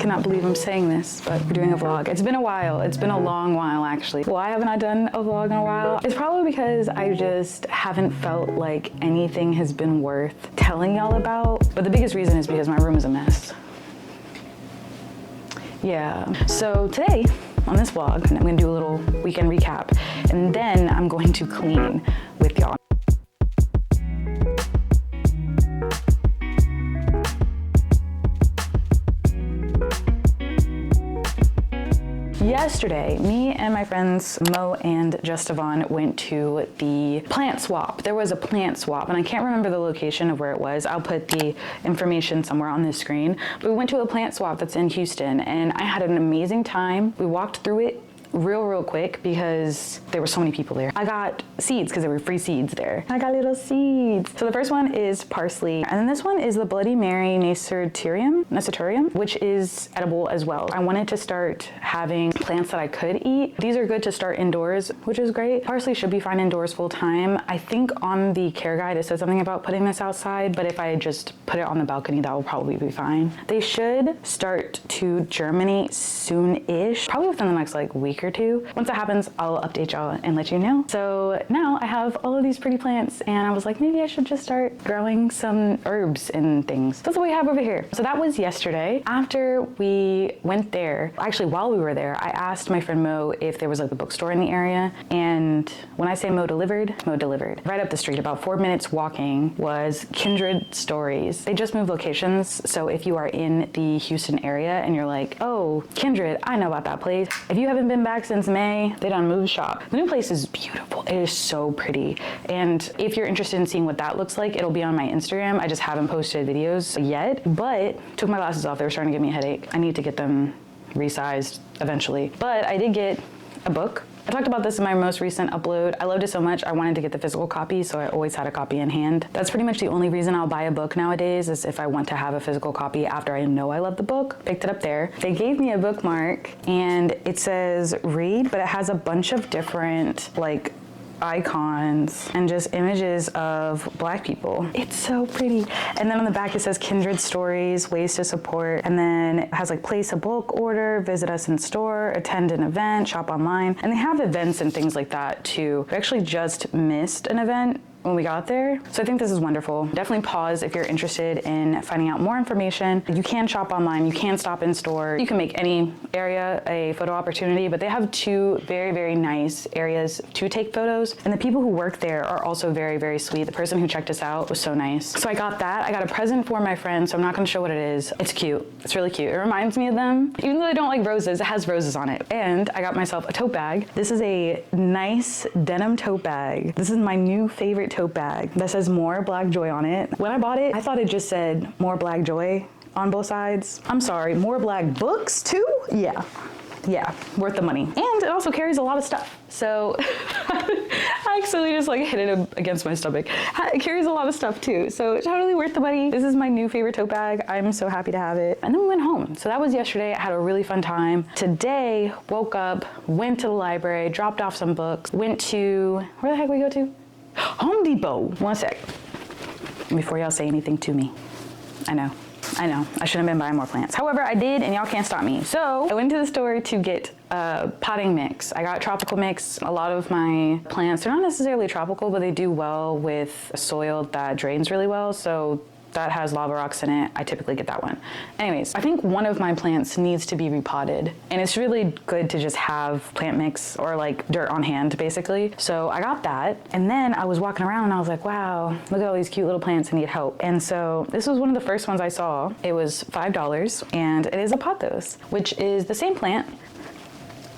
cannot believe I'm saying this, but we're doing a vlog. It's been a while. It's been a long while, actually. Why haven't I done a vlog in a while? It's probably because I just haven't felt like anything has been worth telling y'all about. But the biggest reason is because my room is a mess. Yeah. So today, on this vlog, I'm gonna do a little weekend recap, and then I'm going to clean with y'all. Yesterday, me and my friends Mo and Justavon went to the plant swap. There was a plant swap, and I can't remember the location of where it was. I'll put the information somewhere on this screen. But we went to a plant swap that's in Houston, and I had an amazing time. We walked through it real quick because there were so many people there. I got seeds because there were free seeds there. I got little seeds. So the first one is parsley, and then this one is the Bloody Mary Nasturtium, which is edible as well. I wanted to start having plants that I could eat. These are good to start indoors, which is great. Parsley should be fine indoors full time. I think on the care guide it said something about putting this outside, but if I just put it on the balcony, that will probably be fine. They should start to germinate soon-ish, probably within the next week or two. Once that happens, I'll update y'all and let you know. So now I have all of these pretty plants, and I was like, maybe I should just start growing some herbs and things. That's what we have over here. So that was yesterday. After we went there, actually while we were there, I asked my friend Mo if there was a bookstore in the area, and when I say Mo delivered. Right up the street, about 4 minutes walking, was Kindred Stories. They just moved locations, so if you are in the Houston area and you're like, oh, Kindred, I know about that place. If you haven't been back since May, they done moved shop. The new place is beautiful. It is so pretty. And if you're interested in seeing what that looks like, it'll be on my Instagram. I just haven't posted videos yet, but took my glasses off. They were starting to give me a headache. I need to get them resized eventually. But I did get a book. I talked about this in my most recent upload. I loved it so much, I wanted to get the physical copy, so I always had a copy in hand. That's pretty much the only reason I'll buy a book nowadays, is if I want to have a physical copy after I know I love the book. Picked it up there. They gave me a bookmark, and it says read, but it has a bunch of different icons and just images of Black people. It's so pretty. And then on the back it says Kindred Stories, ways to support, and then it has place a bulk order, visit us in store, attend an event, shop online, and they have events and things like that too. We actually just missed an event when we got there. So I think this is wonderful. Definitely pause if you're interested in finding out more information. You can shop online, you can stop in store. You can make any area a photo opportunity, but they have two very nice areas to take photos. And the people who work there are also very sweet. The person who checked us out was so nice. So I got that. I got a present for my friend, so I'm not gonna show what it is. It's cute, it's really cute. It reminds me of them. Even though I don't like roses, it has roses on it. And I got myself a tote bag. This is a nice denim tote bag. This is my new favorite tote bag that says More Black Joy on it. When I bought it, I thought it just said More Black Joy on both sides. I'm sorry, More Black Books too? Yeah, worth the money. And it also carries a lot of stuff. So I actually just hit it against my stomach. It carries a lot of stuff too. So totally worth the money. This is my new favorite tote bag. I'm so happy to have it. And then we went home. So that was yesterday. I had a really fun time. Today, woke up, went to the library, dropped off some books, went to, where the heck we go to? Home Depot. One sec. Before y'all say anything to me. I know. I shouldn't have been buying more plants. However, I did, and y'all can't stop me. So I went to the store to get a potting mix. I got tropical mix. A lot of my plants, they're not necessarily tropical, but they do well with soil that drains really well. So that has lava rocks in it. I typically get that one. Anyways, I think one of my plants needs to be repotted, and it's really good to just have plant mix or dirt on hand, basically. So I got that, and then I was walking around and I was like, wow, look at all these cute little plants that need help. And so this was one of the first ones I saw. It was $5, and it is a pothos, which is the same plant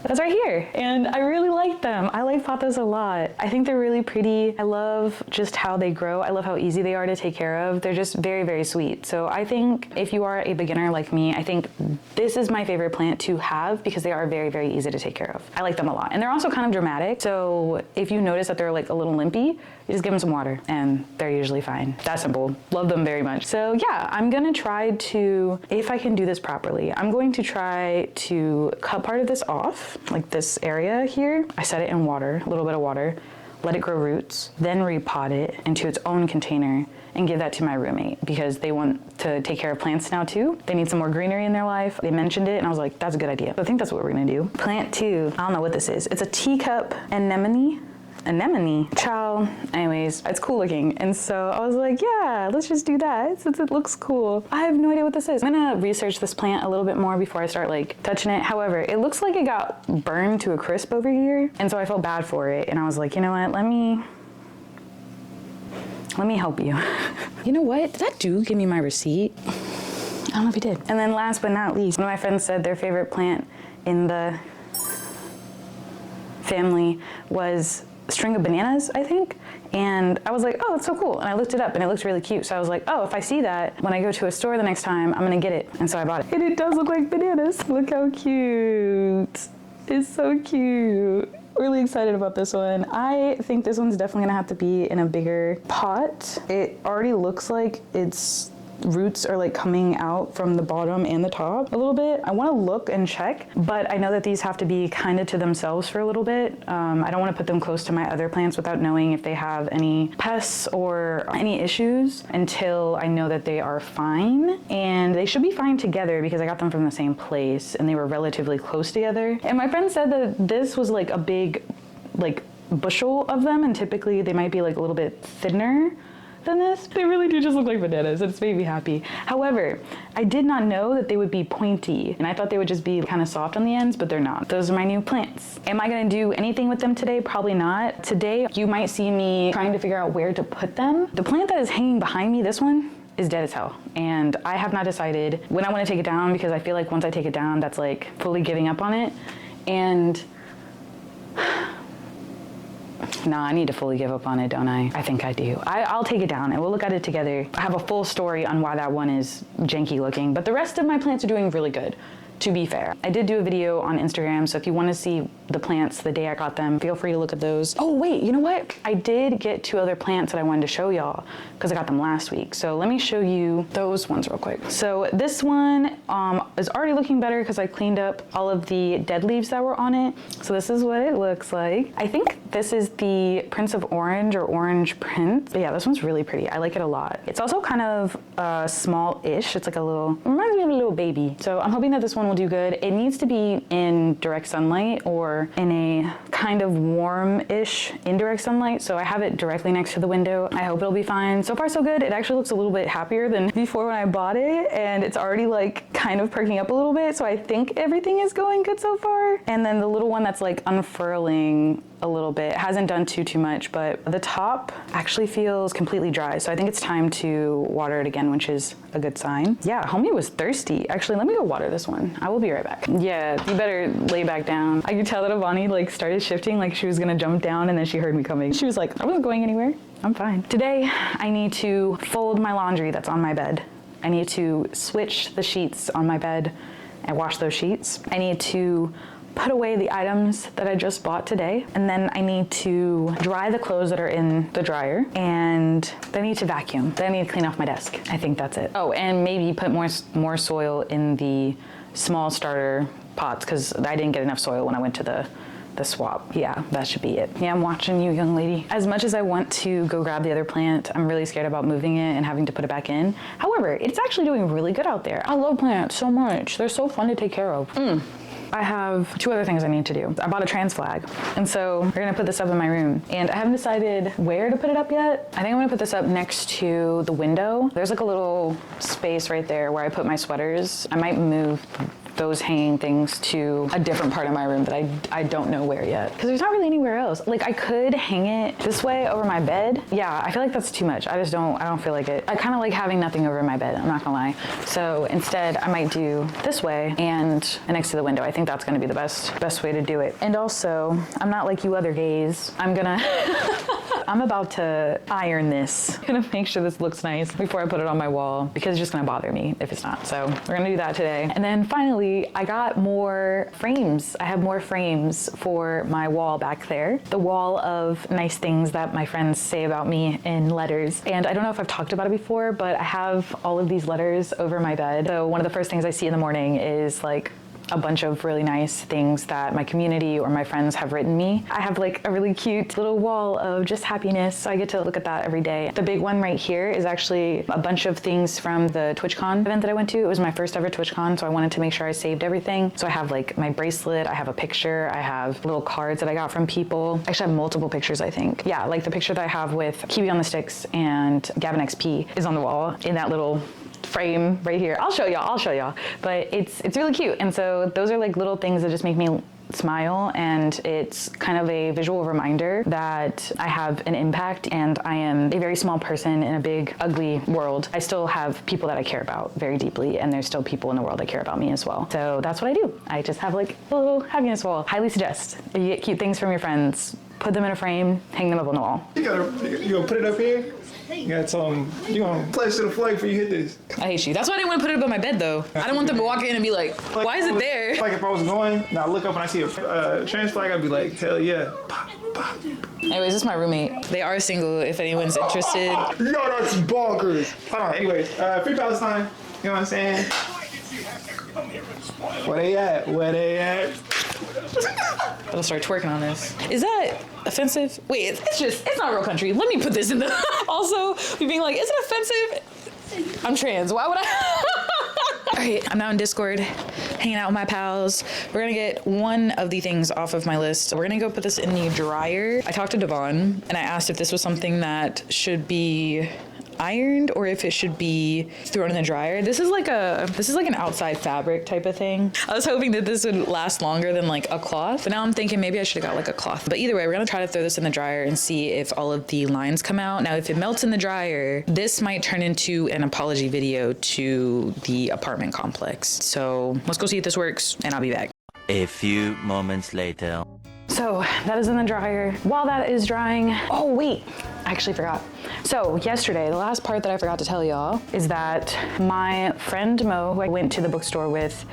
that's right here. And I really like them. I like pothos a lot. I think they're really pretty. I love just how they grow. I love how easy they are to take care of. They're just very sweet. So I think if you are a beginner like me, I think this is my favorite plant to have because they are very easy to take care of. I like them a lot. And they're also kind of dramatic. So if you notice that they're a little limpy, you just give them some water and they're usually fine. That simple. Love them very much. So yeah, I'm gonna try to, if I can do this properly, I'm going to try to cut part of this off, like this area here. I set it in water, a little bit of water, let it grow roots, then repot it into its own container and give that to my roommate because they want to take care of plants now too. They need some more greenery in their life. They mentioned it and I was like, that's a good idea. So I think that's what we're gonna do. Plant 2, I don't know what this is. It's a teacup anemone. Child. Anyways, it's cool looking. And so I was like, yeah, let's just do that since it looks cool. I have no idea what this is. I'm gonna research this plant a little bit more before I start like touching it. However, it looks like it got burned to a crisp over here. And so I felt bad for it. And I was like, you know what, let me help you. You know what, did that dude give me my receipt? I don't know if he did. And then last but not least, one of my friends said their favorite plant in the family was a string of bananas, I think. And I was like, oh, that's so cool. And I looked it up and it looks really cute. So I was like, oh, if I see that when I go to a store the next time, I'm gonna get it. And so I bought it. And it does look like bananas. Look how cute. It's so cute. Really excited about this one. I think this one's definitely gonna have to be in a bigger pot. It already looks like its roots are like coming out from the bottom and the top a little bit. I want to look and check, but I know that these have to be kind of to themselves for a little bit. I don't want to put them close to my other plants without knowing if they have any pests or any issues until I know that they are fine. And they should be fine together because I got them from the same place and they were relatively close together. And my friend said that this was like a big like bushel of them, and typically they might be like a little bit thinner than this. They really do just look like bananas. It's made me happy. However, I did not know that they would be pointy, and I thought they would just be kind of soft on the ends, but they're not. Those are my new plants. Am I gonna do anything with them today? Probably not. Today, you might see me trying to figure out where to put them. The plant that is hanging behind me, this one, is dead as hell. And I have not decided when I want to take it down because I feel like once I take it down, that's like fully giving up on it. And no, I need to fully give up on it, don't I? I think I do. I'll take it down and we'll look at it together. I have a full story on why that one is janky looking, but the rest of my plants are doing really good, to be fair. I did do a video on Instagram, so if you want to see the plants the day I got them, feel free to look at those. Oh wait, you know what? I did get 2 other plants that I wanted to show y'all because I got them last week. So let me show you those ones real quick. So this one is already looking better because I cleaned up all of the dead leaves that were on it. So this is what it looks like. I think this is the Prince of Orange or Orange Prince. But yeah, this one's really pretty. I like it a lot. It's also kind of small-ish. It's like a little, it reminds me of a little baby. So I'm hoping that this one will do good. It needs to be in direct sunlight or in a kind of warm-ish indirect sunlight. So I have it directly next to the window. I hope it'll be fine. So far so good. It actually looks a little bit happier than before when I bought it, and it's already like kind of perking up a little bit. So I think everything is going good so far. And then the little one that's like unfurling a little bit. It hasn't done too much, but the top actually feels completely dry. So I think it's time to water it again, which is a good sign. Yeah, homie was thirsty. Actually, let me go water this one. I will be right back. Yeah, you better lay back down. I could tell that Avani like started shifting, like she was gonna jump down, and then she heard me coming. She was like, I wasn't going anywhere. I'm fine. Today, I need to fold my laundry that's on my bed. I need to switch the sheets on my bed and wash those sheets. I need to put away the items that I just bought today. And then I need to dry the clothes that are in the dryer. And then I need to vacuum. Then I need to clean off my desk. I think that's it. Oh, and maybe put more soil in the small starter pots because I didn't get enough soil when I went to the swap. Yeah, that should be it. Yeah, I'm watching you, young lady. As much as I want to go grab the other plant, I'm really scared about moving it and having to put it back in. However, it's actually doing really good out there. I love plants so much. They're so fun to take care of. I have 2 other things I need to do. I bought a trans flag, and so we're gonna put this up in my room. And I haven't decided where to put it up yet. I think I'm gonna put this up next to the window. There's like a little space right there where I put my sweaters. I might move those hanging things to a different part of my room that I don't know where yet. Because there's not really anywhere else. Like I could hang it this way over my bed. Yeah, I feel like that's too much. I don't feel like it. I kind of like having nothing over my bed, I'm not gonna lie. So instead I might do this way and next to the window. I think that's gonna be the best way to do it. And also, I'm not like you other gays. I'm about to iron this. I'm gonna make sure this looks nice before I put it on my wall because it's just gonna bother me if it's not. So we're gonna do that today. And then finally, I got more frames. I have more frames for my wall back there. The wall of nice things that my friends say about me in letters. And I don't know if I've talked about it before, but I have all of these letters over my bed. So one of the first things I see in the morning is like a bunch of really nice things that my community or my friends have written me. I have like a really cute little wall of just happiness, so I get to look at that every day. The big one right here is actually a bunch of things from the TwitchCon event that I went to. It was my first ever TwitchCon, so I wanted to make sure I saved everything. So I have like my bracelet, I have a picture, I have little cards that I got from people. I actually have multiple pictures, I think. Yeah, like the picture that I have with Kiwi on the Sticks and Gavin XP is on the wall in that little frame right here. I'll show y'all, but it's really cute. And so those are like little things that just make me smile, and it's kind of a visual reminder that I have an impact and I am a very small person in a big, ugly world. I still have people that I care about very deeply, and there's still people in the world that care about me as well. So that's what I do. I just have like a little happiness wall. Highly suggest if you get cute things from your friends, put them in a frame, hang them up on the wall. You gonna put it up here? You got some, you gonna pledge to the flag before you hit this. I hate you. That's why I didn't want to put it above my bed though. I don't want them to walk in and be like, why is it there? Like if I was going, and I look up and I see a trans flag, I'd be like, hell yeah. Anyways, this is my roommate. They are single if anyone's interested. Yo, that's bonkers. Hold on, anyways, Free Palestine, you know what I'm saying? Where they at? Where they at? I'll start twerking on this. Is that offensive? Wait, it's not real country. Let me put this in the, also, me being like, is it offensive? I'm trans, why would I? All right, I'm now in Discord, hanging out with my pals. We're gonna get one of the things off of my list. We're gonna go put this in the dryer. I talked to Devon and I asked if this was something that should be ironed or if it should be thrown in the dryer. This is like an outside fabric type of thing. I was hoping that this would last longer than like a cloth, but now I'm thinking maybe I should have got like a cloth. But either way, we're gonna try to throw this in the dryer and see if all of the lines come out. Now, if it melts in the dryer, this might turn into an apology video to the apartment complex. So let's go see if this works and I'll be back. A few moments later. So that is in the dryer. While that is drying, oh wait, I actually forgot. So yesterday, the last part that I forgot to tell y'all is that my friend Mo, who I went to the bookstore with,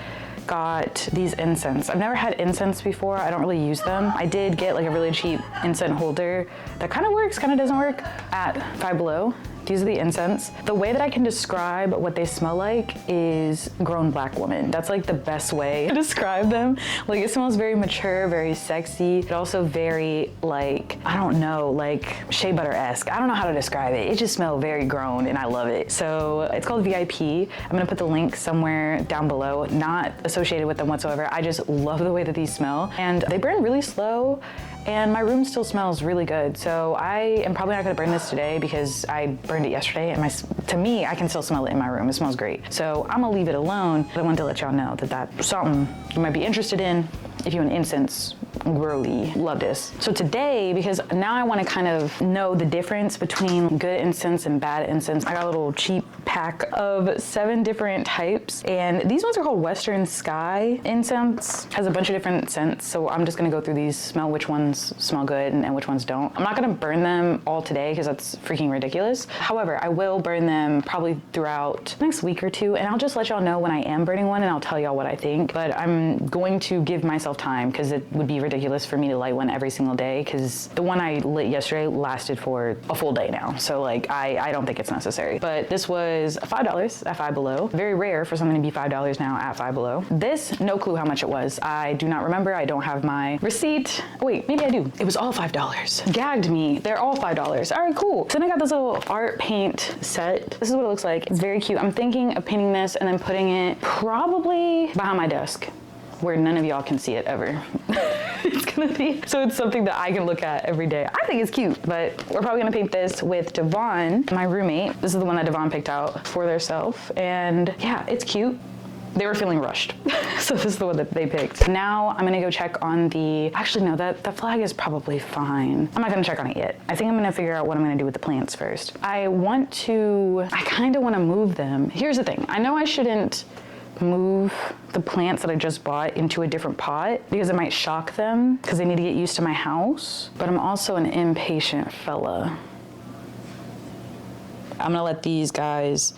got these incense. I've never had incense before. I don't really use them. I did get like a really cheap incense holder that kind of works, kind of doesn't work at Five Below. These are the incense. The way that I can describe what they smell like is grown black woman. That's like the best way to describe them. Like it smells very mature, very sexy, but also very like, I don't know, like shea butter-esque. I don't know how to describe it. It just smells very grown and I love it. So it's called VIP. I'm gonna put the link somewhere down below, not associated with them whatsoever. I just love the way that these smell and they burn really slow. And my room still smells really good. So I am probably not gonna burn this today because I burned it yesterday and to me, I can still smell it in my room. It smells great. So I'm gonna leave it alone, but I wanted to let y'all know that that's something you might be interested in if you're an incense girly. Love this. So today, because now I wanna kind of know the difference between good incense and bad incense, I got a little cheap pack of 7 different types. And these ones are called Western Sky incense. Has a bunch of different scents. So I'm just gonna go through these, smell which ones smell good and which ones don't. I'm not gonna burn them all today because that's freaking ridiculous. However, I will burn them probably throughout the next week or two, and I'll just let y'all know when I am burning one and I'll tell y'all what I think. But I'm going to give myself time because it would be ridiculous for me to light one every single day because the one I lit yesterday lasted for a full day now. So like, I don't think it's necessary. But this was $5 at Five Below. Very rare for something to be $5 now at Five Below. This, no clue how much it was. I do not remember. I don't have my receipt. Oh, wait, maybe I do. It was all $5. Gagged me. They're all $5. All right, cool. So then I got this little art paint set. This is what it looks like. It's very cute. I'm thinking of painting this and then putting it probably behind my desk where none of y'all can see it ever. It's gonna be, so it's something that I can look at every day. I think it's cute, but we're probably gonna paint this with Devon, my roommate. This is the one that Devon picked out for theirself. And yeah, it's cute. They were feeling rushed. So this is the one that they picked. Now I'm gonna go check on the, actually no, that flag is probably fine. I'm not gonna check on it yet. I think I'm gonna figure out what I'm gonna do with the plants first. I kinda wanna move them. Here's the thing, I know I shouldn't move the plants that I just bought into a different pot because it might shock them because they need to get used to my house, but I'm also an impatient fella. I'm gonna let these guys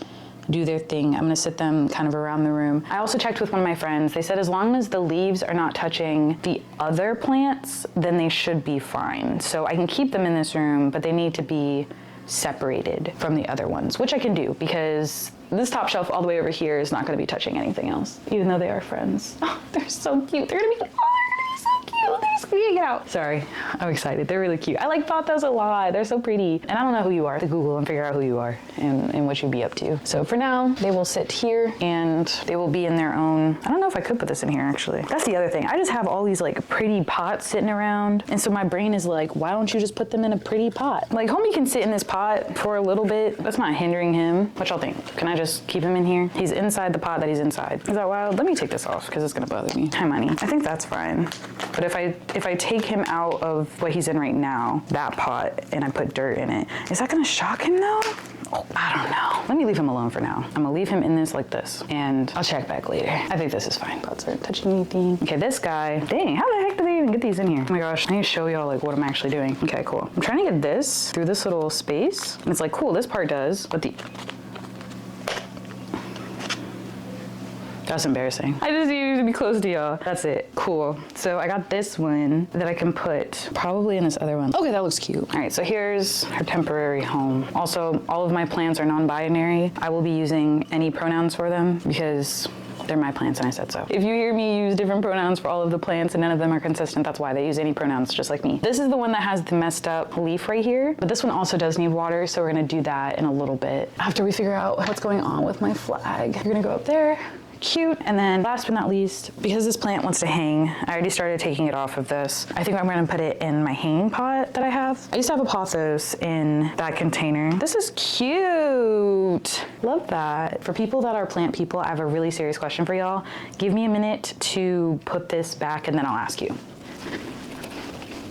do their thing. I'm gonna sit them kind of around the room. I also checked with one of my friends. They said as long as the leaves are not touching the other plants, then they should be fine. So I can keep them in this room, but they need to be separated from the other ones, which I can do because This top shelf all the way over here is not gonna be touching anything else, even though they are friends. Oh, they're so cute. They're gonna be, oh, they're gonna be so cute. They're squeaking out. Sorry, I'm excited. They're really cute. I like thought those a lot. They're so pretty. And I don't know who you are. To Google and figure out who you are and what you'd be up to. So for now, they will sit here and they will be in their own, I don't know if I could put this in here actually. That's the other thing. I just have all these like pretty pots sitting around. And so my brain is like, why don't you just put them in a pretty pot? Like homie can sit in this pot for a little bit. That's not hindering him. What y'all think? Can I just keep him in here? He's inside the pot that he's inside. Is that wild? Let me take this off because it's gonna bother me. Hi, money. I think that's fine. But if I take him out of what he's in right now, that pot, and I put dirt in it, is that gonna shock him though? Oh, I don't know. Let me leave him alone for now. I'm gonna leave him in this like this, and I'll check back later. I think this is fine. Pots aren't touching anything. Okay, this guy, dang, how the heck did they even get these in here? Oh my gosh, I need to show y'all like what I'm actually doing. Okay, cool. I'm trying to get this through this little space, and it's like, cool, this part does, but that's embarrassing. I just needed to be close to y'all. That's it. Cool. So I got this one that I can put probably in this other one. Okay, that looks cute. All right, so here's her temporary home. Also, all of my plants are non-binary. I will be using any pronouns for them because they're my plants and I said so. If you hear me use different pronouns for all of the plants and none of them are consistent, that's why. They use any pronouns just like me. This is the one that has the messed up leaf right here, but this one also does need water, so we're gonna do that in a little bit after we figure out what's going on with my flag. You're gonna go up there. Cute. And then last but not least, because this plant wants to hang, I already started taking it off of this. I think I'm gonna put it in my hanging pot that I have. I used to have a pothos in that container. This is cute. Love that. For people that are plant people, I have a really serious question for y'all. Give me a minute to put this back and then I'll ask you.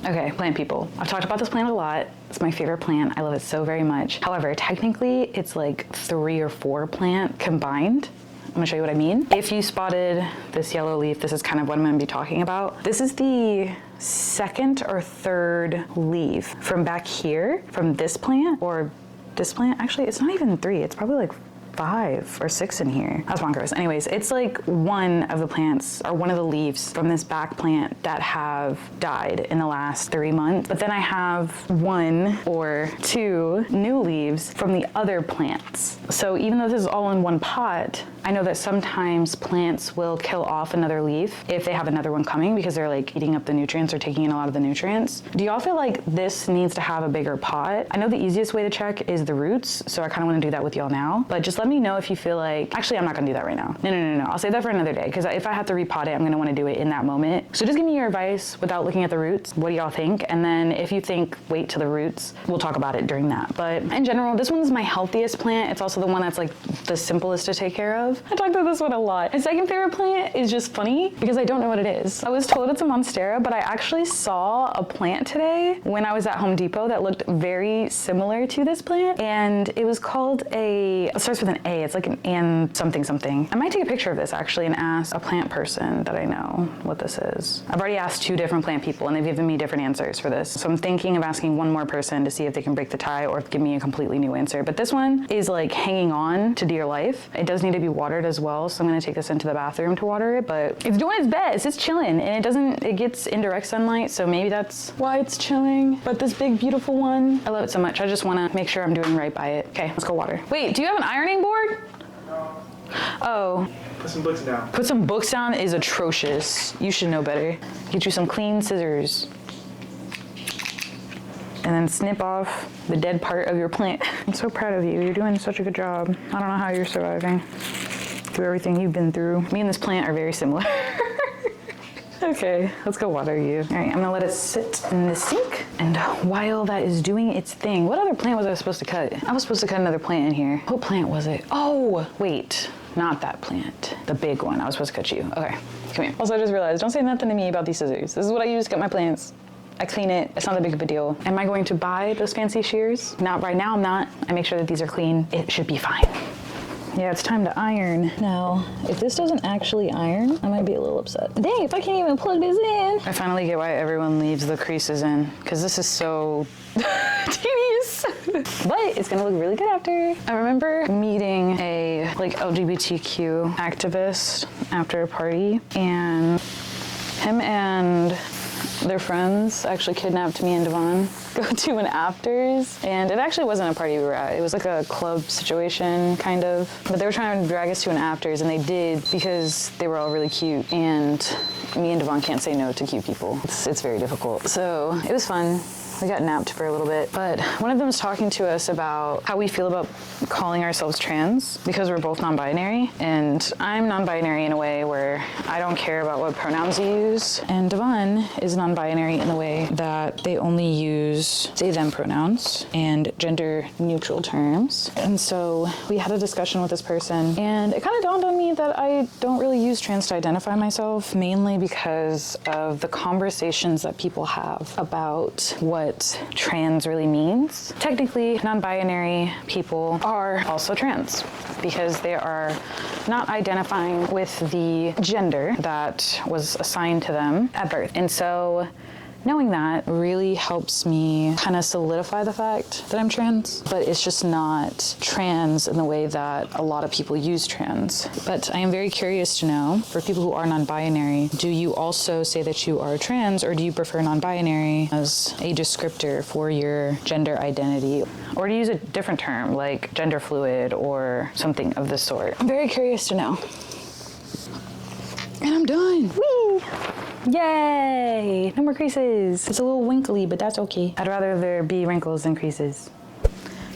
Okay, plant people. I've talked about this plant a lot. It's my favorite plant. I love it so very much. However, technically it's like 3 or 4 plant combined. I'm gonna show you what I mean. If you spotted this yellow leaf, this is kind of what I'm gonna be talking about. This is the 2nd or 3rd leaf from back here, from this plant, or this plant. Actually, it's not even 3, it's probably like 5 or 6 in here. That's bonkers. Anyways, it's like one of the plants or one of the leaves from this back plant that have died in the last 3 months. But then I have 1 or 2 new leaves from the other plants. So even though this is all in one pot, I know that sometimes plants will kill off another leaf if they have another one coming because they're like eating up the nutrients or taking in a lot of the nutrients. Do y'all feel like this needs to have a bigger pot? I know the easiest way to check is the roots, so I kind of want to do that with y'all now. But just let me know if you feel like, actually I'm not gonna do that right now. No. I'll save that for another day because if I have to repot it, I'm gonna want to do it in that moment. So just give me your advice without looking at the roots. What do y'all think? And then if you think wait till the roots, we'll talk about it during that. But in general, this one's my healthiest plant. It's also the one that's like the simplest to take care of. I talked about this one a lot. My second favorite plant is just funny because I don't know what it is. I was told it's a monstera, but I actually saw a plant today when I was at Home Depot that looked very similar to this plant, and it was called it starts with an A. It's like an something. I might take a picture of this actually and ask a plant person that I know what this is. I've already asked 2 different plant people and they've given me different answers for this. So I'm thinking of asking 1 more person to see if they can break the tie or give me a completely new answer. But this one is like hanging on to dear life. It does need to be watered as well, so I'm gonna take this into the bathroom to water it, but it's doing its best. It's chilling, and it gets indirect sunlight, so maybe that's why it's chilling. But this big, beautiful one, I love it so much. I just wanna make sure I'm doing right by it. Okay, let's go water. Wait, do you have an ironing board? No. Oh. Put some books down. Put some books down is atrocious. You should know better. Get you some clean scissors. And then snip off the dead part of your plant. I'm so proud of you. You're doing such a good job. I don't know how you're surviving through everything you've been through. Me and this plant are very similar. Okay, let's go water you. All right, I'm gonna let it sit in the sink. And while that is doing its thing, what other plant was I supposed to cut? I was supposed to cut another plant in here. What plant was it? Oh, wait, not that plant. The big one. I was supposed to cut you. Okay, come here. Also, I just realized, don't say nothing to me about these scissors. This is what I use to cut my plants. I clean it. It's not that big of a deal. Am I going to buy those fancy shears? Not right now, I'm not. I make sure that these are clean. It should be fine. Yeah, it's time to iron. Now, if this doesn't actually iron, I might be a little upset. Dang, if I can't even plug this in. I finally get why everyone leaves the creases in, because this is so tedious. But it's gonna look really good after. I remember meeting a LGBTQ activist after a party, and him and their friends actually kidnapped me and Devon, go to an afters, and it actually wasn't a party we were at. It was like a club situation, kind of. But they were trying to drag us to an afters, and they did because they were all really cute, and me and Devon can't say no to cute people. It's very difficult. So it was fun. We got napped for a little bit, but one of them was talking to us about how we feel about calling ourselves trans because we're both non-binary, and I'm non-binary in a way where I don't care about what pronouns you use, and Devon is non-binary in the way that they only use they/them pronouns and gender-neutral terms. And so we had a discussion with this person, and it kind of dawned on me that I don't really use trans to identify myself, mainly because of the conversations that people have about what trans really means. Technically, non-binary people are also trans because they are not identifying with the gender that was assigned to them at birth. And so knowing that really helps me kind of solidify the fact that I'm trans, but it's just not trans in the way that a lot of people use trans. But I am very curious to know, for people who are non-binary, do you also say that you are trans, or do you prefer non-binary as a descriptor for your gender identity? Or do you use a different term, like gender fluid or something of the sort? I'm very curious to know. And I'm done. Whee! Yay! No more creases. It's a little winkly, but that's okay. I'd rather there be wrinkles than creases.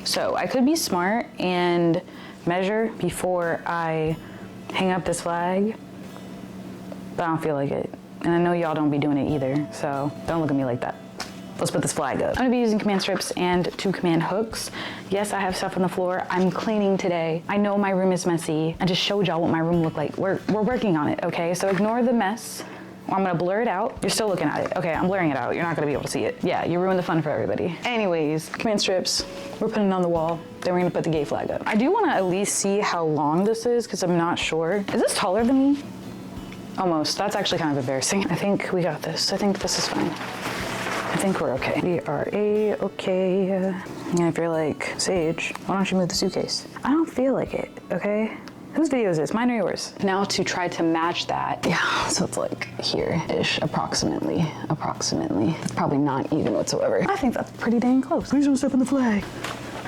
So I could be smart and measure before I hang up this flag, but I don't feel like it. And I know y'all don't be doing it either, so don't look at me like that. Let's put this flag up. I'm gonna be using command strips and 2 command hooks. Yes, I have stuff on the floor. I'm cleaning today. I know my room is messy. I just showed y'all what my room looked like. We're working on it, okay? So ignore the mess. I'm gonna blur it out. You're still looking at it. Okay, I'm blurring it out. You're not gonna be able to see it. Yeah, you ruined the fun for everybody. Anyways, command strips. We're putting it on the wall. Then we're gonna put the gay flag up. I do wanna at least see how long this is because I'm not sure. Is this taller than me? Almost. That's actually kind of embarrassing. I think we got this. I think this is fine. I think we're okay. We are okay. And if you're like, Sage, why don't you move the suitcase? I don't feel like it, okay? Whose video is this? Mine or yours? Now to try to match that. Yeah, so it's like here-ish, approximately. It's probably not even whatsoever. I think that's pretty dang close. Please don't step on the flag.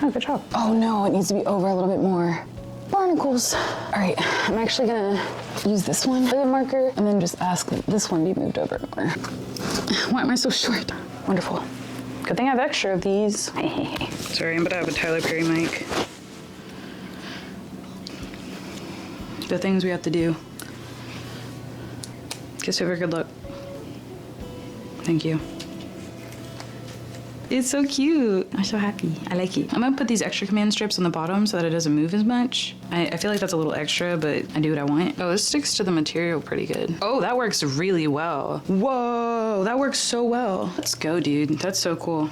Oh, good job. Oh no, it needs to be over a little bit more. Barnacles. All right, I'm actually gonna use this one for the marker and then just ask that this one be moved over more. Why am I so short? Wonderful. Good thing I have extra of these. Sorry, I'm about to have a Tyler Perry mic. The things we have to do. Kiss over, good luck. Thank you. It's so cute. I'm so happy. I like it. I'm gonna put these extra command strips on the bottom so that it doesn't move as much. I feel like that's a little extra, but I do what I want. Oh, this sticks to the material pretty good. Oh, that works really well. Whoa, that works so well. Let's go, dude. That's so cool.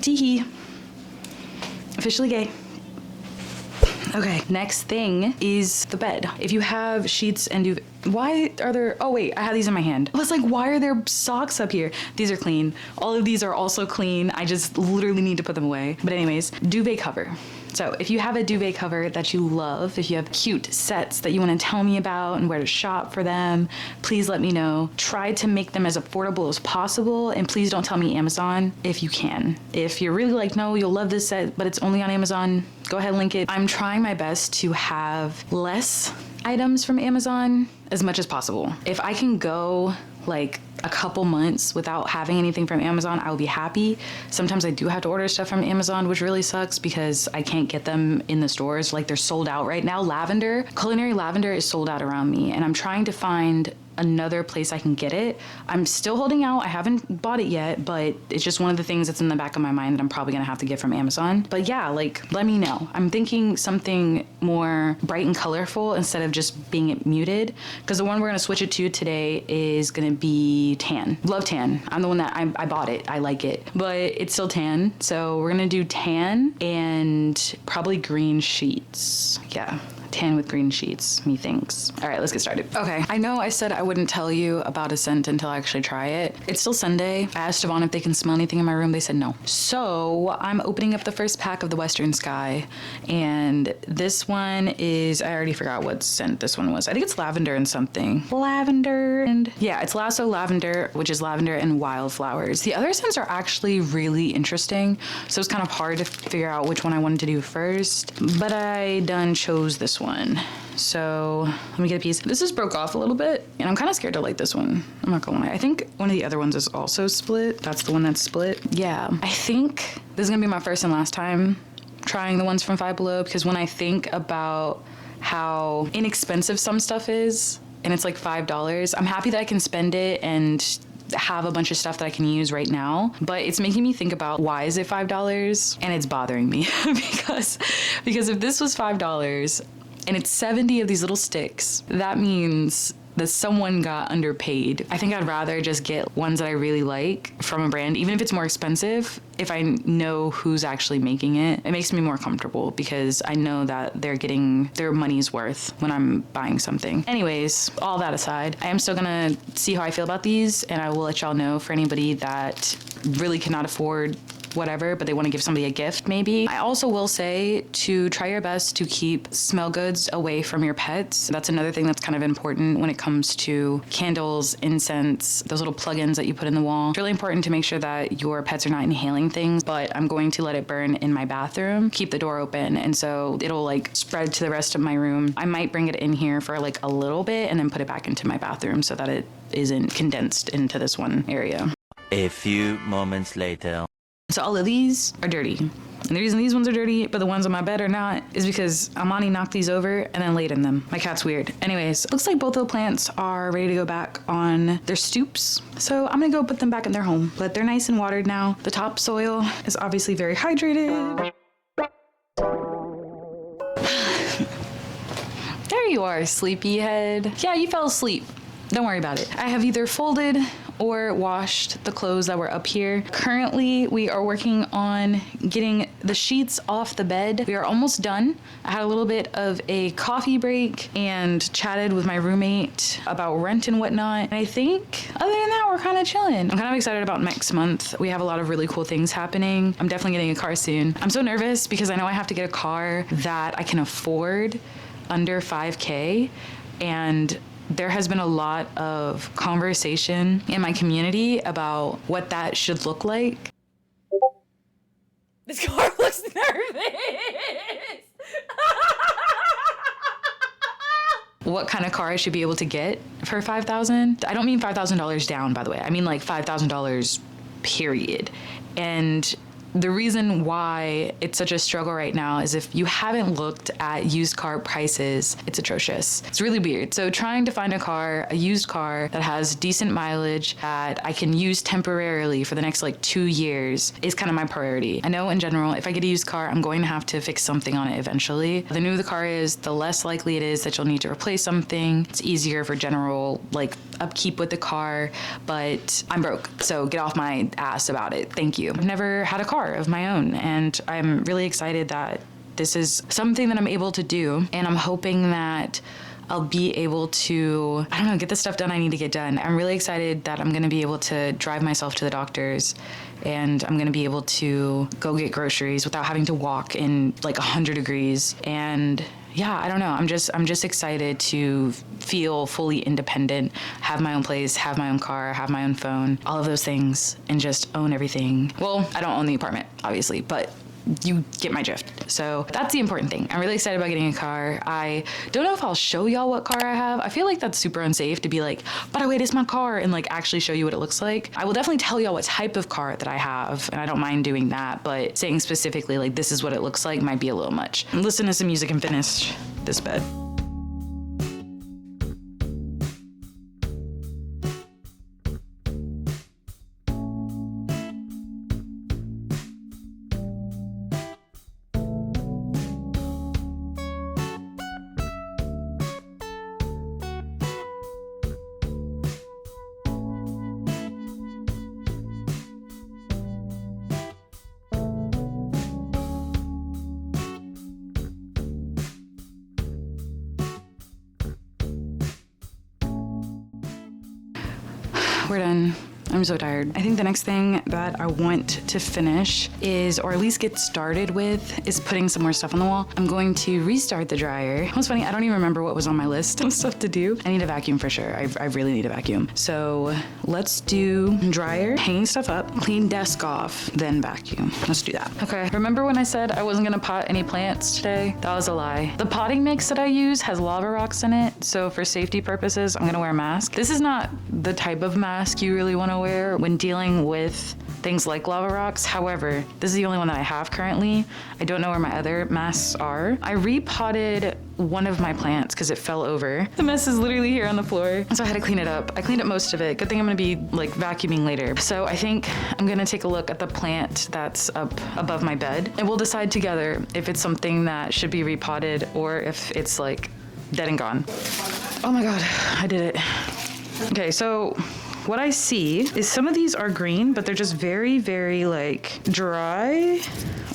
Teehee. Officially gay. Okay, next thing is the bed. If you have sheets and duvet, why are there, oh wait, I have these in my hand. I was like, why are there socks up here? These are clean. All of these are also clean. I just literally need to put them away. But anyways, duvet cover. So if you have a duvet cover that you love, if you have cute sets that you want to tell me about and where to shop for them, please let me know. Try to make them as affordable as possible, and please don't tell me Amazon if you can. If you're really like, no, you'll love this set, but it's only on Amazon, go ahead and link it. I'm trying my best to have less items from Amazon as much as possible. If I can go like a couple months without having anything from Amazon, I will be happy. Sometimes I do have to order stuff from Amazon, which really sucks because I can't get them in the stores. Like, they're sold out right now. Lavender, culinary lavender is sold out around me, and I'm trying to find another place I can get it. I'm still holding out. I haven't bought it yet, but it's just one of the things that's in the back of my mind that I'm probably gonna have to get from Amazon. But yeah, like, let me know. I'm thinking something more bright and colorful instead of just being muted, because the one we're gonna switch it to today is gonna be tan. Love tan. I'm the one that I bought it. I like it, but it's still tan. So we're gonna do tan and probably green sheets. Yeah. tan with green sheets, methinks. All right, let's get started. Okay, I know I said I wouldn't tell you about a scent until I actually try it. It's still Sunday. I asked Devon if they can smell anything in my room. They said no. So I'm opening up the first pack of the Western Sky, and this one is, I already forgot what scent this one was. I think it's lavender and something. Lavender and, yeah, it's Lasso Lavender, which is lavender and wildflowers. The other scents are actually really interesting, so it's kind of hard to figure out which one I wanted to do first, but I done chose this one. So let me get a piece. This just broke off a little bit, and I'm kind of scared to light this one. I'm not gonna lie. I think one of the other ones is also split. That's the one that's split. Yeah, I think this is gonna be my first and last time trying the ones from Five Below, because when I think about how inexpensive some stuff is, and it's like $5, I'm happy that I can spend it and have a bunch of stuff that I can use right now, but it's making me think about, why is it $5? And it's bothering me because if this was $5 and it's 70 of these little sticks, that means that someone got underpaid. I think I'd rather just get ones that I really like from a brand, even if it's more expensive. If I know who's actually making it, it makes me more comfortable because I know that they're getting their money's worth when I'm buying something. Anyways, all that aside, I am still gonna see how I feel about these, and I will let y'all know for anybody that really cannot afford whatever, but they want to give somebody a gift maybe. I also will say to try your best to keep smell goods away from your pets. That's another thing that's kind of important when it comes to candles, incense, those little plugins that you put in the wall. It's really important to make sure that your pets are not inhaling things, but I'm going to let it burn in my bathroom, keep the door open, and so it'll like spread to the rest of my room. I might bring it in here for like a little bit and then put it back into my bathroom so that it isn't condensed into this one area. A few moments later. So all of these are dirty. And the reason these ones are dirty, but the ones on my bed are not, is because Amani knocked these over and then laid in them. My cat's weird. Anyways, looks like both of the plants are ready to go back on their stoops. So I'm gonna go put them back in their home, but they're nice and watered now. The topsoil is obviously very hydrated. There you are, sleepyhead. Yeah, you fell asleep. Don't worry about it. I have either folded or washed the clothes that were up here. Currently, we are working on getting the sheets off the bed. We are almost done. I had a little bit of a coffee break and chatted with my roommate about rent and whatnot. And I think other than that, we're kind of chilling. I'm kind of excited about next month. We have a lot of really cool things happening. I'm definitely getting a car soon. I'm so nervous because I know I have to get a car that I can afford under 5K, and there has been a lot of conversation in my community about what that should look like. This car looks nervous. What kind of car I should be able to get for $5,000? I don't mean $5,000 down, by the way. I mean like $5,000 period. And the reason why it's such a struggle right now is if you haven't looked at used car prices, it's atrocious. It's really weird. So trying to find a used car that has decent mileage that I can use temporarily for the next like 2 years is kind of my priority. I know in general, if I get a used car, I'm going to have to fix something on it eventually. The newer the car is, the less likely it is that you'll need to replace something. It's easier for general like upkeep with the car, but I'm broke, so get off my ass about it. Thank you. I've never had a car of my own, and I'm really excited that this is something that I'm able to do, and I'm hoping that I'll be able to, I don't know, get the stuff done I need to get done. I'm really excited that I'm gonna be able to drive myself to the doctors, and I'm gonna be able to go get groceries without having to walk in like 100 degrees. And yeah, I don't know. I'm just excited to feel fully independent, have my own place, have my own car, have my own phone, all of those things, and just own everything. Well, I don't own the apartment, obviously, but you get my drift. So that's the important thing. I'm really excited about getting a car. I don't know if I'll show y'all what car I have. I feel like that's super unsafe to be like, by the way, this is my car, and like actually show you what it looks like. I will definitely tell y'all what type of car that I have, and I don't mind doing that, but saying specifically like this is what it looks like might be a little much. Listen to some music and finish this bed. we're done. I'm so tired. I think the next thing that I want to finish is, or at least get started with, is putting some more stuff on the wall. I'm going to restart the dryer. What's funny, I don't even remember what was on my list of stuff to do. I need a vacuum for sure. I really need a vacuum. So let's do dryer, hanging stuff up, clean desk off, then vacuum. Let's do that. Okay, remember when I said I wasn't gonna pot any plants today? That was a lie. The potting mix that I use has lava rocks in it, so for safety purposes, I'm gonna wear a mask. This is not the type of mask you really wanna wear when dealing with things like lava rocks. However, this is the only one that I have currently. I don't know where my other masks are. I repotted one of my plants because it fell over. The mess is literally here on the floor, so I had to clean it up. I cleaned up most of it. Good thing I'm gonna be like vacuuming later. So I think I'm gonna take a look at the plant that's up above my bed, and we'll decide together if it's something that should be repotted or if it's like dead and gone. Oh my God, I did it. Okay, so what I see is some of these are green, but they're just very, very like dry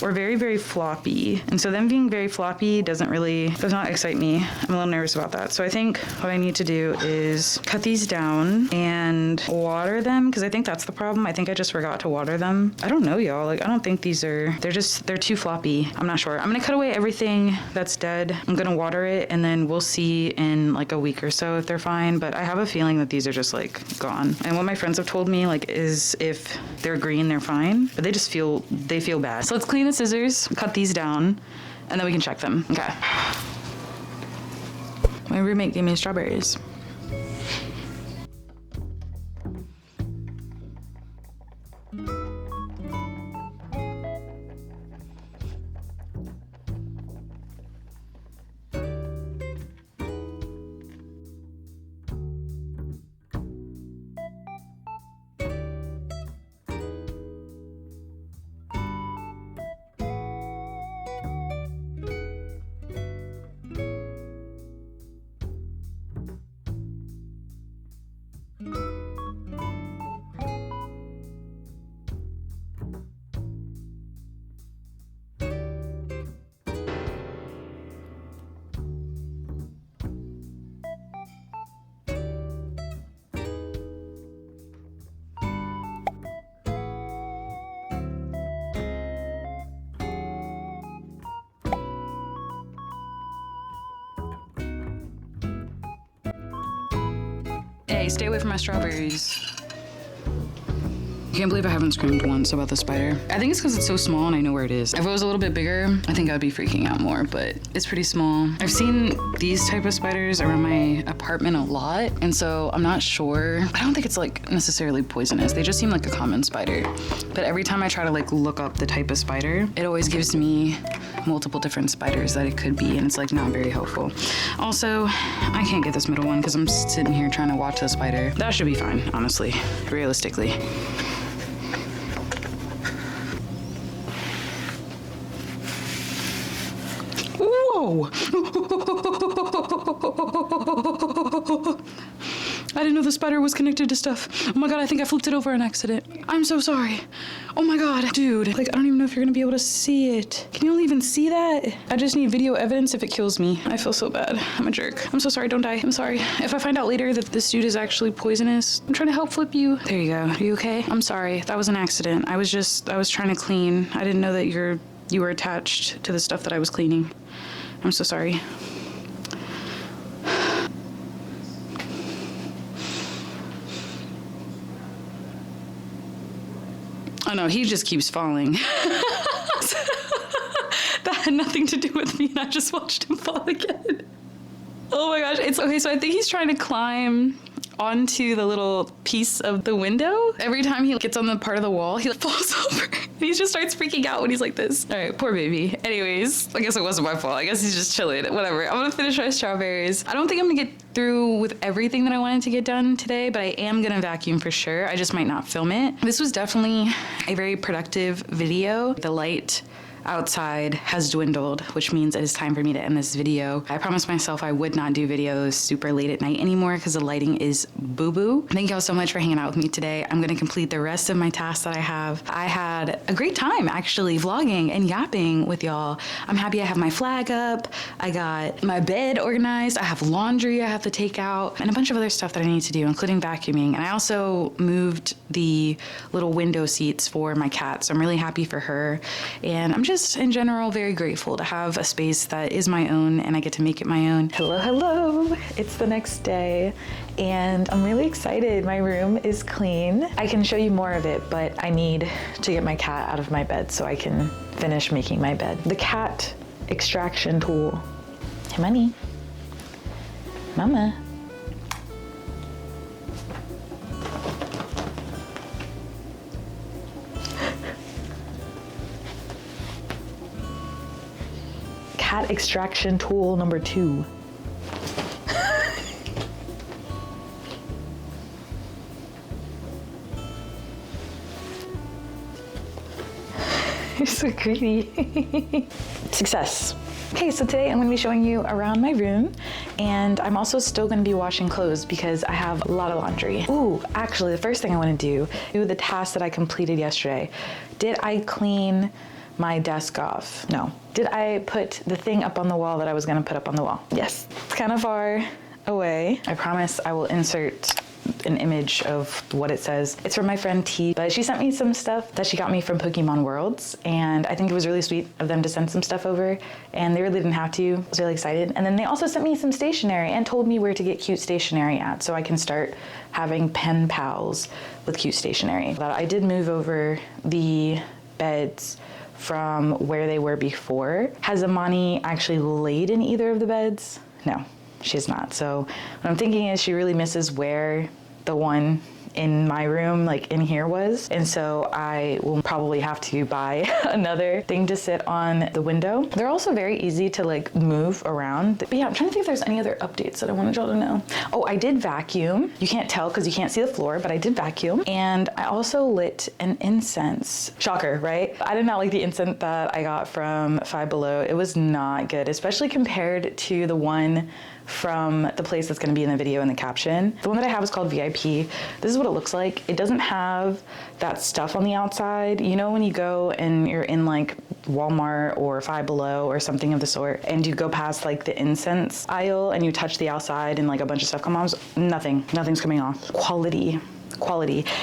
or very, very floppy. And so them being very floppy does not excite me. I'm a little nervous about that. So I think what I need to do is cut these down and water them, because I think that's the problem. I think I just forgot to water them. I don't know, y'all. Like, I don't think they're too floppy. I'm not sure. I'm gonna cut away everything that's dead. I'm gonna water it, and then we'll see in like a week or so if they're fine. But I have a feeling that these are just like gone. And what my friends have told me like is if they're green, they're fine, but they feel bad. So let's clean the scissors, cut these down, and then we can check them. Okay. My roommate gave me strawberries. Hey, stay away from my strawberries. I can't believe I haven't screamed once about the spider. I think it's because it's so small and I know where it is. If it was a little bit bigger, I think I'd be freaking out more, but it's pretty small. I've seen these type of spiders around my apartment a lot, and so I'm not sure. I don't think it's like necessarily poisonous. They just seem like a common spider. But every time I try to like look up the type of spider, it always gives me multiple different spiders that it could be, and it's like not very helpful. Also, I can't get this middle one because I'm sitting here trying to watch the spider. That should be fine, honestly, realistically. Whoa! I didn't know the spider was connected to stuff. Oh my God, I think I flipped it over on accident. I'm so sorry. Oh my God, dude. Like, I don't even know if you're gonna be able to see it. Can you even see that? I just need video evidence if it kills me. I feel so bad. I'm a jerk. I'm so sorry, don't die. I'm sorry. If I find out later that this dude is actually poisonous, I'm trying to help flip you. There you go. Are you okay? I'm sorry. That was an accident. I was trying to clean. I didn't know that you were attached to the stuff that I was cleaning. I'm so sorry. Oh no, he just keeps falling. That had nothing to do with me, and I just watched him fall again. Oh my gosh, it's okay, so I think he's trying to climb onto the little piece of the window. Every time he gets on the part of the wall, he like falls over. He just starts freaking out when he's like this. All right, poor baby. Anyways, I guess it wasn't my fault. I guess he's just chilling. Whatever. I'm gonna finish my strawberries. I don't think I'm gonna get through with everything that I wanted to get done today, but I am gonna vacuum for sure. I just might not film it. This was definitely a very productive video. The light outside has dwindled, which means it is time for me to end this video. I promised myself I would not do videos super late at night anymore because the lighting is boo-boo. Thank y'all so much for hanging out with me today. I'm gonna complete the rest of my tasks that I have. I had a great time actually vlogging and yapping with y'all. I'm happy I have my flag up. I got my bed organized. I have laundry I have to take out and a bunch of other stuff that I need to do, including vacuuming. And I also moved the little window seats for my cat, so I'm really happy for her. And I'm just in general very grateful to have a space that is my own and I get to make it my own. Hello, hello. It's the next day and I'm really excited. My room is clean. I can show you more of it, but I need to get my cat out of my bed so I can finish making my bed. The cat extraction tool. Hey, money. Mama. Cat extraction tool number 2. You're so greedy. Success. Okay, so today I'm gonna be showing you around my room and I'm also still gonna be washing clothes because I have a lot of laundry. Ooh, actually the first thing I wanna do the task that I completed yesterday. Did I clean my desk off? No. Did I put the thing up on the wall that I was gonna put up on the wall? Yes. It's kind of far away. I promise I will insert an image of what it says. It's from my friend T, but she sent me some stuff that she got me from Pokemon Worlds, and I think it was really sweet of them to send some stuff over, and they really didn't have to. I was really excited. And then they also sent me some stationery and told me where to get cute stationery at, so I can start having pen pals with cute stationery. But I did move over the beds from where they were before. Has Amani actually laid in either of the beds? No, she's not. So what I'm thinking is she really misses where the one in my room, like in here, was. And so I will probably have to buy another thing to sit on the window. They're also very easy to like move around. But yeah, I'm trying to think if there's any other updates that I wanted y'all to know. Oh, I did vacuum. You can't tell because you can't see the floor, but I did vacuum. And I also lit an incense. Shocker, right? I did not like the incense that I got from Five Below. It was not good, especially compared to the one from the place that's going to be in the video in the caption. The one that I have is called VIP. This is what it looks like. It doesn't have that stuff on the outside. You know when you go and you're in like Walmart or Five Below or something of the sort, and you go past like the incense aisle and you touch the outside and like a bunch of stuff comes off? Nothing's coming off. Quality.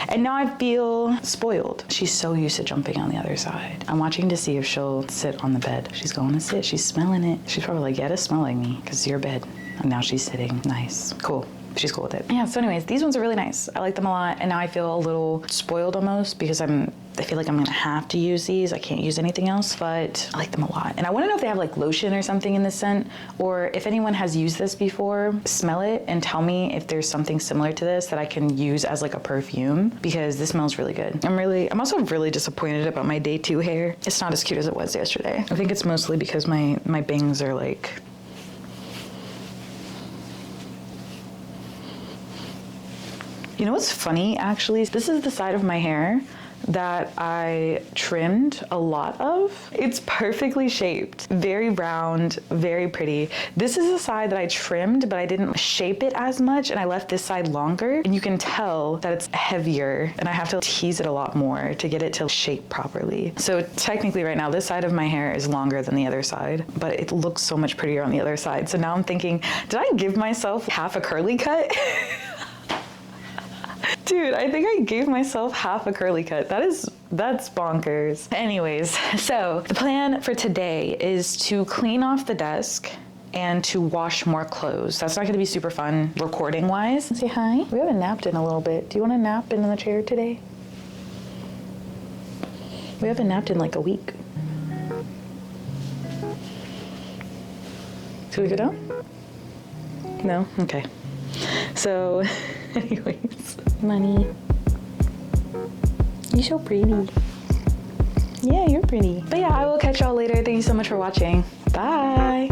And now I feel spoiled. She's so used to jumping on the other side. I'm watching to see if she'll sit on the bed. She's going to sit. She's smelling it. She's probably like, yeah, it's smelling me because it's your bed. And now she's sitting. Nice. Cool. She's cool with it. Yeah, so anyways, these ones are really nice. I like them a lot. And now I feel a little spoiled almost because I feel like I'm gonna have to use these. I can't use anything else, but I like them a lot. And I wanna know if they have like lotion or something in this scent, or if anyone has used this before, smell it and tell me if there's something similar to this that I can use as like a perfume, because this smells really good. I'm also really disappointed about my day 2 hair. It's not as cute as it was yesterday. I think it's mostly because my bangs are like, you know what's funny, actually? This is the side of my hair that I trimmed a lot of. It's perfectly shaped, very round, very pretty. This is the side that I trimmed, but I didn't shape it as much, and I left this side longer, and you can tell that it's heavier, and I have to tease it a lot more to get it to shape properly. So technically right now, this side of my hair is longer than the other side, but it looks so much prettier on the other side. So now I'm thinking, did I give myself half a curly cut? Dude, I think I gave myself half a curly cut. That's bonkers. Anyways, so the plan for today is to clean off the desk and to wash more clothes. That's not gonna be super fun recording wise. Say hi. We haven't napped in a little bit. Do you wanna nap in the chair today? We haven't napped in like a week. Should we go down? No? Okay. So, anyways, Money. You're so pretty. Yeah, you're pretty. But yeah, I will catch y'all later. Thank you so much for watching. Bye.